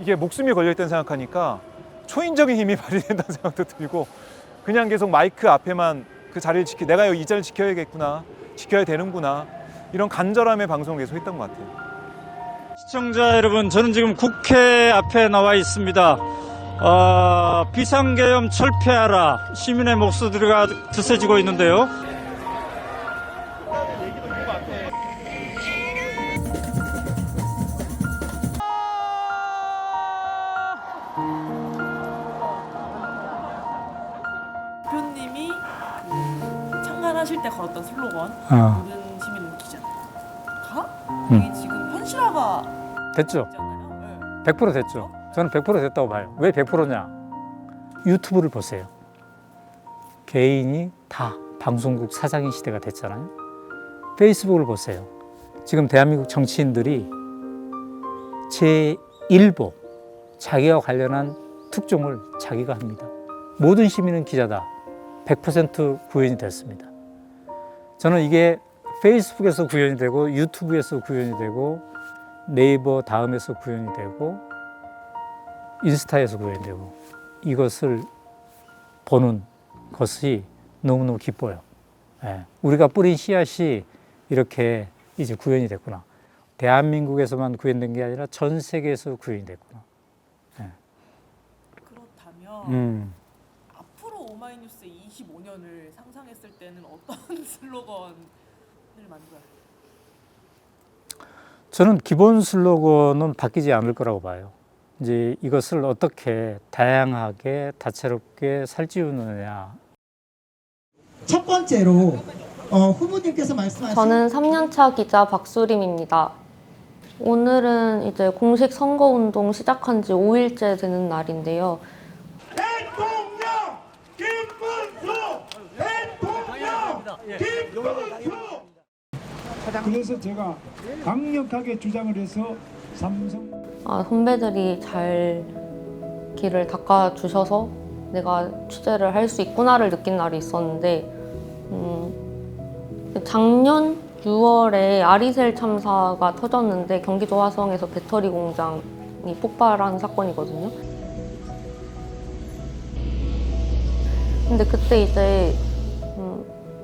Speaker 5: 이게 목숨이 걸려있다는 생각하니까 초인적인 힘이 발휘된다는 생각도 들고 그냥 계속 마이크 앞에만 그 자리를 내가 이 자리를 지켜야겠구나, 지켜야 되는구나, 이런 간절함의 방송을 계속 했던 것 같아요.
Speaker 25: 시청자 여러분, 저는 지금 국회 앞에 나와 있습니다. 비상계엄 철폐하라, 시민의 목소리가 드세지고 있는데요.
Speaker 20: 대표님이 참관하실 때 걸었던 슬로건 모든 시민은 기자가 이게 지금
Speaker 2: 됐죠? 100% 됐죠. 저는 100% 됐다고 봐요. 왜 100%냐? 유튜브를 보세요. 개인이 다 방송국 사장인 시대가 됐잖아요. 페이스북을 보세요. 지금 대한민국 정치인들이 제1보 자기와 관련한 특종을 자기가 합니다. 모든 시민은 기자다. 100% 구현이 됐습니다. 저는 이게 페이스북에서 구현이 되고 유튜브에서 구현이 되고 네이버 다음에서 구현이 되고 인스타에서 구현이 되고 이것을 보는 것이 너무너무 기뻐요. 예. 우리가 뿌린 씨앗이 이렇게 이제 구현이 됐구나. 대한민국에서만 구현된 게 아니라 전 세계에서 구현이 됐구나. 예.
Speaker 20: 그렇다면 앞으로 오마이뉴스의 25년을 상상했을 때는 어떤 슬로건을 만들어요?
Speaker 2: 저는 기본 슬로건은 바뀌지 않을 거라고 봐요. 이제 이것을 어떻게 다양하게 다채롭게 살찌우느냐.
Speaker 8: 첫 번째로 후보님께서 말씀하신
Speaker 11: 저는 3년차 기자 박수림입니다. 오늘은 이제 공식 선거운동 시작한 지 5일째 되는 날인데요.
Speaker 8: 대통령 김문수! 대통령 김문수!
Speaker 13: 그래서 제가 강력하게 주장을 해서 삼성
Speaker 11: 선배들이 잘 길을 닦아주셔서 내가 취재를 할 수 있구나를 느낀 날이 있었는데 작년 6월에 아리셀 참사가 터졌는데 경기도 화성에서 배터리 공장이 폭발한 사건이거든요. 근데 그때 이제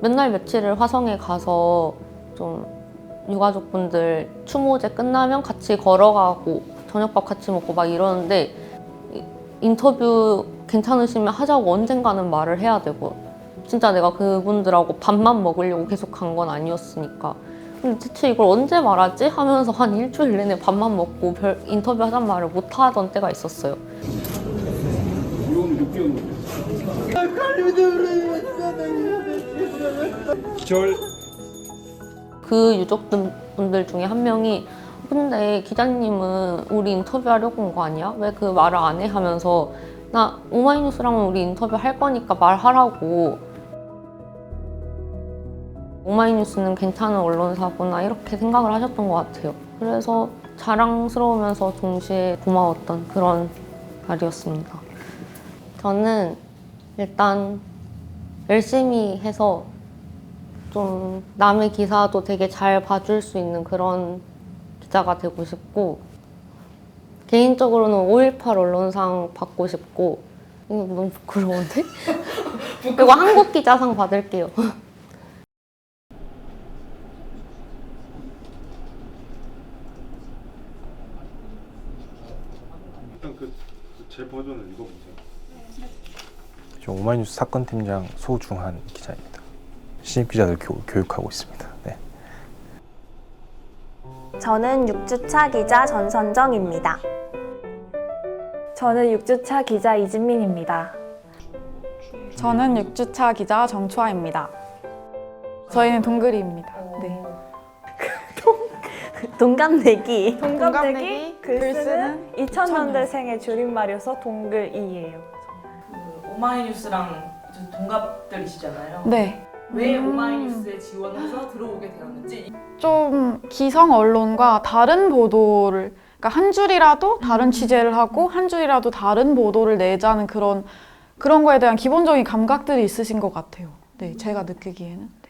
Speaker 11: 몇 날 며칠을 화성에 가서 좀 유가족분들 추모제 끝나면 같이 걸어가고 저녁밥 같이 먹고 막 이러는데 인터뷰 괜찮으시면 하자고 언젠가는 말을 해야 되고 진짜 내가 그분들하고 밥만 먹으려고 계속 간 건 아니었으니까 근데 대체 이걸 언제 말하지? 하면서 한 일주일 내내 밥만 먹고 별 인터뷰 하자는 말을 못 하던 때가 있었어요. 그 유족분들 중에 한 명이 근데 기자님은 우리 인터뷰하려고 온 거 아니야? 왜 그 말을 안 해? 하면서 나 오마이뉴스랑은 우리 인터뷰 할 거니까 말하라고. 오마이뉴스는 괜찮은 언론사구나 이렇게 생각을 하셨던 것 같아요. 그래서 자랑스러우면서 동시에 고마웠던 그런 날이었습니다. 저는 일단 열심히 해서 좀 남의 기사도 되게 잘 봐줄 수 있는 그런 기자가 되고 싶고 개인적으로는 5.18 언론상 받고 싶고 이거 너무 부끄러운데? 그리고 한국기자상 받을게요.
Speaker 18: 일단 제 버전을 읽어보세요.
Speaker 19: 저 오마이뉴스 사건팀장 소중한 기자입니다. 신입 기자들 교육하고 있습니다. 네.
Speaker 21: 저는 6주차 기자 전선정입니다.
Speaker 22: 저는 6주차 기자 이진민입니다.
Speaker 28: 저는 6주차 기자 정초아입니다. 저희는 동글이입니다. 네.
Speaker 21: 동갑내기.
Speaker 28: 동갑내기,
Speaker 22: 글쓰는 2000년대생의 줄임말이어서 동글이예요.
Speaker 20: 오마이뉴스랑 동갑들이시잖아요.
Speaker 28: 네.
Speaker 20: 왜 오마이뉴스에 지원해서 들어오게 되었는지.
Speaker 28: 좀 기성 언론과 다른 보도를, 그러니까 한 줄이라도 다른 취재를 하고 한 줄이라도 다른 보도를 내자는 그런 거에 대한 기본적인 감각들이 있으신 것 같아요. 네, 제가 느끼기에는. 네.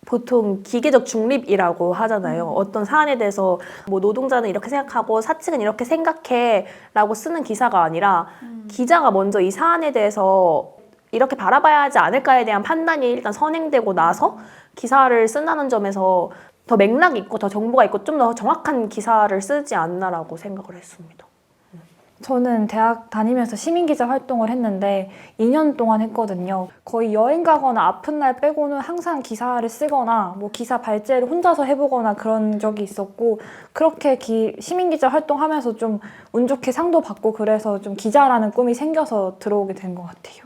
Speaker 21: 보통 기계적 중립이라고 하잖아요. 어떤 사안에 대해서 뭐 노동자는 이렇게 생각하고 사측은 이렇게 생각해 라고 쓰는 기사가 아니라 기자가 먼저 이 사안에 대해서 이렇게 바라봐야 하지 않을까에 대한 판단이 일단 선행되고 나서 기사를 쓴다는 점에서 더 맥락이 있고 더 정보가 있고 좀 더 정확한 기사를 쓰지 않나라고 생각을 했습니다.
Speaker 22: 저는 대학 다니면서 시민기자 활동을 했는데 2년 동안 했거든요. 거의 여행 가거나 아픈 날 빼고는 항상 기사를 쓰거나 뭐 기사 발제를 혼자서 해보거나 그런 적이 있었고 그렇게 시민기자 활동하면서 좀 운 좋게 상도 받고 그래서 좀 기자라는 꿈이 생겨서 들어오게 된 것 같아요.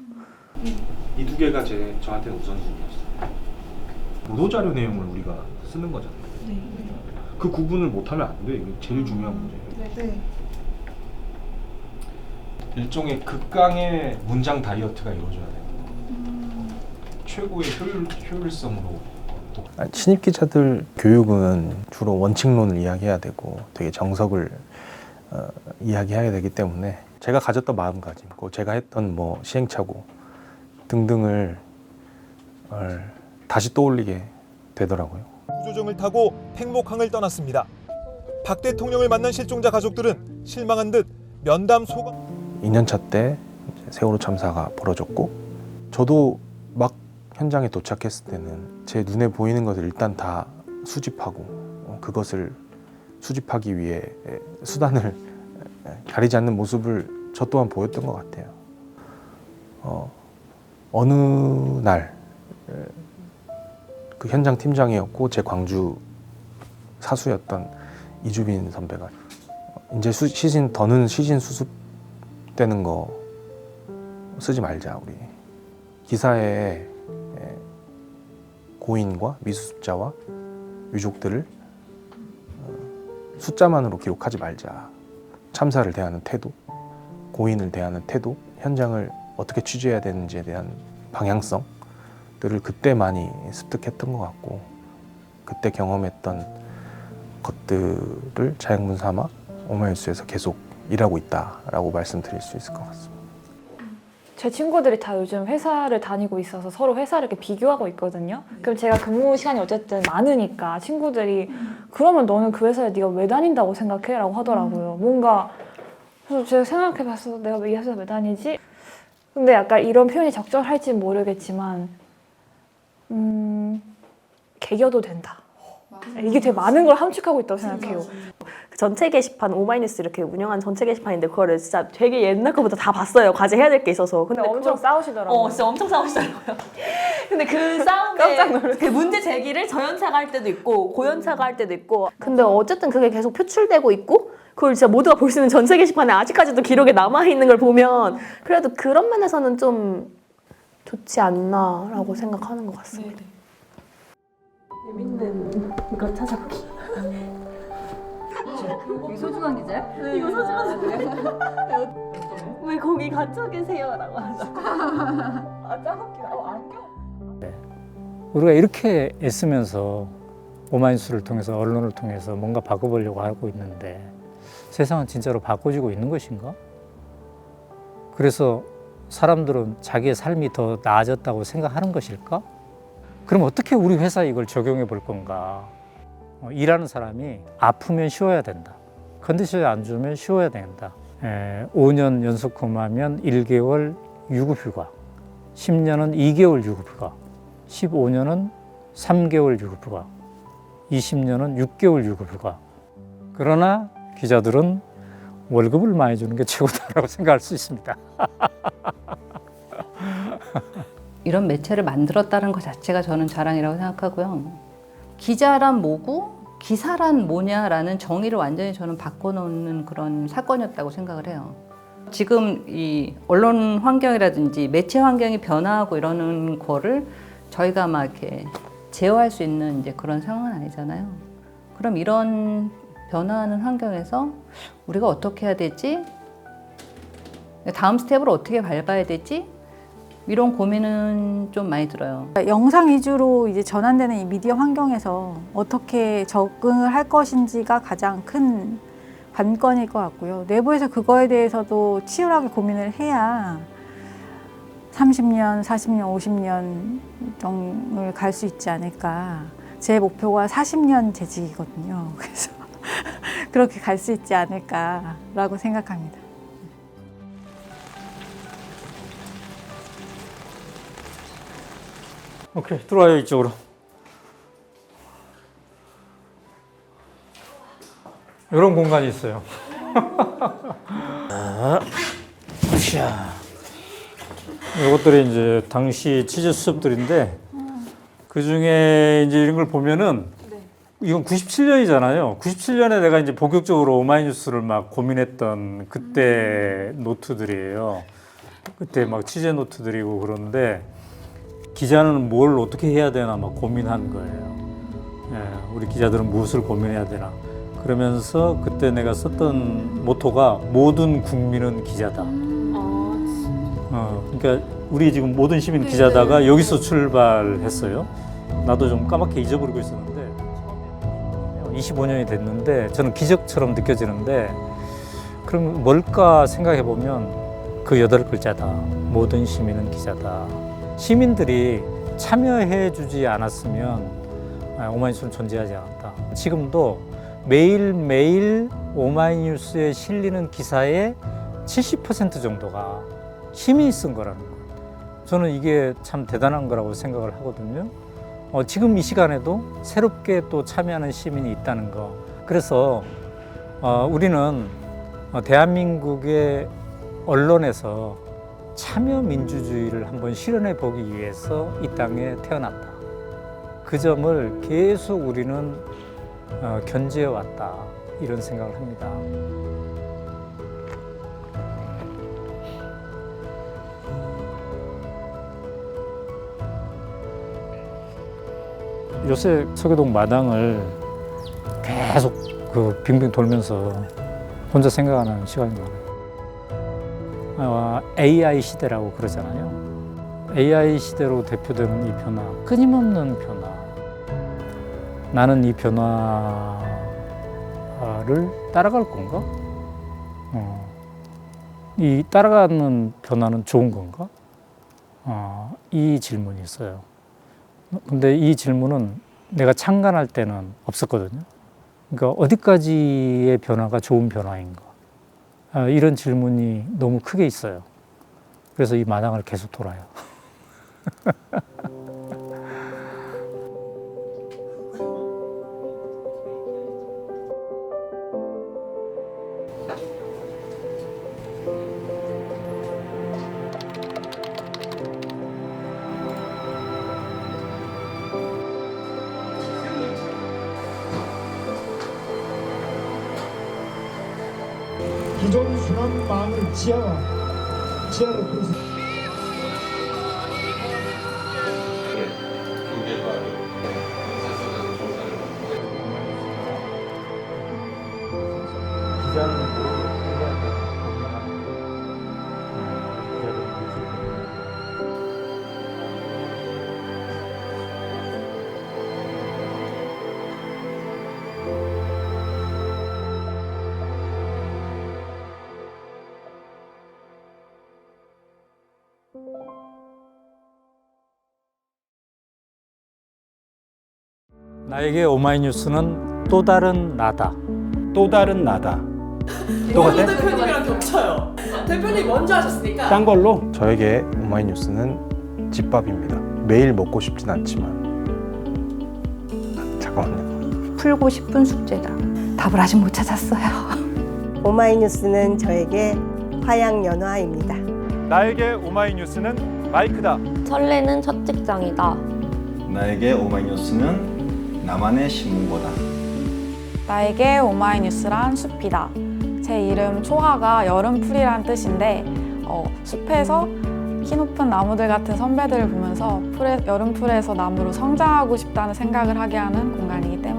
Speaker 18: 이 두 개가 저한테는 우선순위였어요. 보도자료 내용을 우리가 쓰는 거잖아요. 그 구분을 못하면 안 돼. 이게 제일 중요한 문제예요.
Speaker 22: 네.
Speaker 19: 일종의 극강의 문장 다이어트가 이루어져야 돼요. 최고의 효율성으로. 신입 기자들 교육은 주로 원칙론을 이야기해야 되고 되게 정석을 이야기해야 되기 때문에 제가 가졌던 마음가짐, 제가 했던 뭐 시행착오 등등을 다시 떠올리게 되더라고요.
Speaker 5: 구조정을 타고 팽목항을 떠났습니다. 박 대통령을 만난 실종자 가족들은 실망한 듯 면담 소감.
Speaker 19: 2년차 때 세월호 참사가 벌어졌고 저도 막 현장에 도착했을 때는 제 눈에 보이는 것을 일단 다 수집하고 그것을 수집하기 위해 수단을 가리지 않는 모습을 저 또한 보였던 것 같아요. 어느 날 그 현장 팀장이었고 제 광주 사수였던 이주빈 선배가 이제 더는 시신 수습되는 거 쓰지 말자. 우리 기사에 고인과 미수습자와 유족들을 숫자만으로 기록하지 말자. 참사를 대하는 태도, 고인을 대하는 태도, 현장을 어떻게 취재해야 되는지에 대한 방향성들을 그때 많이 습득했던 것 같고 그때 경험했던 것들을 자양분 삼아 오마이뉴스에서 계속 일하고 있다라고 말씀드릴 수 있을 것 같습니다.
Speaker 22: 제 친구들이 다 요즘 회사를 다니고 있어서 서로 회사를 이렇게 비교하고 있거든요. 그럼 제가 근무 시간이 어쨌든 많으니까 친구들이 그러면 너는 그 회사에 네가 왜 다닌다고 생각해? 라고 하더라고요. 뭔가 그래서 제가 생각해봤어. 내가 왜 이 회사에 왜 다니지? 근데 약간 이런 표현이 적절할지 모르겠지만 개겨도 된다. 이게 되게 많은 걸 함축하고 있다고 생각해요.
Speaker 21: 전체 게시판 오마이뉴스 이렇게 운영한 전체 게시판인데 그거를 진짜 되게 옛날 거부터 다 봤어요. 과제해야 될 게 있어서. 근데
Speaker 22: 엄청 싸우시더라고요.
Speaker 21: 진짜 엄청 싸우시더라고요. 근데 그 싸움에 그 문제 제기를 저연차가 할 때도 있고 고연차가 할 때도 있고. 근데 어쨌든 그게 계속 표출되고 있고 그걸 진짜 모두가 볼 수 있는 전체 게시판에 아직까지도 기록에 남아 있는 걸 보면 그래도 그런 면에서는 좀 좋지 않나라고 생각하는 것 같습니다.
Speaker 15: 재밌는 이거 찾아보기. 이거 소중한 기자야? 네, 이거 소중한 기자야. 왜 거기 갇혀 계세요? 라고 하죠. 아, 짜깁기다. 안경?
Speaker 2: 우리가 이렇게 애쓰면서 오마이뉴스를 통해서 언론을 통해서 뭔가 바꿔보려고 하고 있는데 세상은 진짜로 바꿔지고 있는 것인가? 그래서 사람들은 자기의 삶이 더 나아졌다고 생각하는 것일까? 그럼 어떻게 우리 회사에 이걸 적용해 볼 건가? 일하는 사람이 아프면 쉬어야 된다. 컨디션이 안 좋으면 쉬어야 된다. 5년 연속 근무하면 1개월 유급휴가, 10년은 2개월 유급휴가, 15년은 3개월 유급휴가, 20년은 6개월 유급휴가. 그러나 기자들은 월급을 많이 주는 게 최고다라고 생각할 수 있습니다.
Speaker 1: 이런 매체를 만들었다는 것 자체가 저는 자랑이라고 생각하고요. 기자란 뭐고 기사란 뭐냐라는 정의를 완전히 저는 바꿔놓는 그런 사건이었다고 생각을 해요. 지금 이 언론 환경이라든지 매체 환경이 변화하고 이러는 거를 저희가 막 이렇게 제어할 수 있는 이제 그런 상황은 아니잖아요. 그럼 이런 변화하는 환경에서 우리가 어떻게 해야 되지? 다음 스텝을 어떻게 밟아야 되지? 이런 고민은 좀 많이 들어요.
Speaker 3: 영상 위주로 이제 전환되는 이 미디어 환경에서 어떻게 적응을 할 것인지가 가장 큰 관건일 것 같고요. 내부에서 그거에 대해서도 치열하게 고민을 해야 30년, 40년, 50년을 갈 수 있지 않을까. 제 목표가 40년 재직이거든요. 그래서 그렇게 갈 수 있지 않을까라고 생각합니다.
Speaker 2: 오케이, 들어와요, 이쪽으로. 이런 공간이 있어요. 이것들이 이제 당시 취재 수첩들인데 그 중에 이제 이런 걸 보면은 이건 97년이잖아요. 97년에 내가 이제 본격적으로 오마이뉴스를 막 고민했던 그때 노트들이에요. 그때 막 취재 노트들이고 그런데 기자는 뭘 어떻게 해야 되나 막 고민한 거예요. 우리 기자들은 무엇을 고민해야 되나. 그러면서 그때 내가 썼던 모토가 모든 국민은 기자다. 그러니까 우리 지금 모든 시민 기자다가 여기서 출발했어요. 나도 좀 까맣게 잊어버리고 있었는데 25년이 됐는데 저는 기적처럼 느껴지는데 그럼 뭘까 생각해 보면 그 8글자다. 모든 시민은 기자다. 시민들이 참여해 주지 않았으면 오마이뉴스는 존재하지 않았다. 지금도 매일매일 오마이뉴스에 실리는 기사의 70% 정도가 시민이 쓴 거라는 거. 저는 이게 참 대단한 거라고 생각을 하거든요. 지금 이 시간에도 새롭게 또 참여하는 시민이 있다는 거. 그래서 우리는 대한민국의 언론에서 참여 민주주의를 한번 실현해 보기 위해서 이 땅에 태어났다. 그 점을 계속 우리는 견지해 왔다. 이런 생각을 합니다. 요새 서교동 마당을 계속 빙빙 돌면서 혼자 생각하는 시간이 많아요. AI 시대라고 그러잖아요. AI 시대로 대표되는 이 변화, 끊임없는 변화. 나는 이 변화를 따라갈 건가? 이 따라가는 변화는 좋은 건가? 이 질문이 있어요. 근데 이 질문은 내가 창간할 때는 없었거든요. 그러니까 어디까지의 변화가 좋은 변화인가? 이런 질문이 너무 크게 있어요. 그래서 이 마당을 계속 돌아요.
Speaker 13: 기존 순환망을 지하로 풀어서
Speaker 2: 나에게 오마이뉴스는 또 다른 나다.
Speaker 4: 또 다른 나다.
Speaker 20: 이원희 대표님이랑 겹쳐요. 대표님 먼저 하셨으니까.
Speaker 4: 딴 걸로?
Speaker 19: 저에게 오마이뉴스는 집밥입니다. 매일 먹고 싶진 않지만 잠깐만요.
Speaker 1: 풀고 싶은 숙제다. 답을 아직 못 찾았어요.
Speaker 6: 오마이뉴스는 저에게 화양연화입니다.
Speaker 5: 나에게 오마이뉴스는 마이크다.
Speaker 11: 설레는 첫 직장이다.
Speaker 9: 나에게 오마이뉴스는 나만의 신문고다.
Speaker 28: 나에게 오마이뉴스란 숲이다. 제 이름 초하가 여름풀이란 뜻인데 숲에서 키높은 나무들 같은 선배들을 보면서 여름풀에서 나무로 성장하고 싶다는 생각을 하게 하는 공간이기 때문입니다.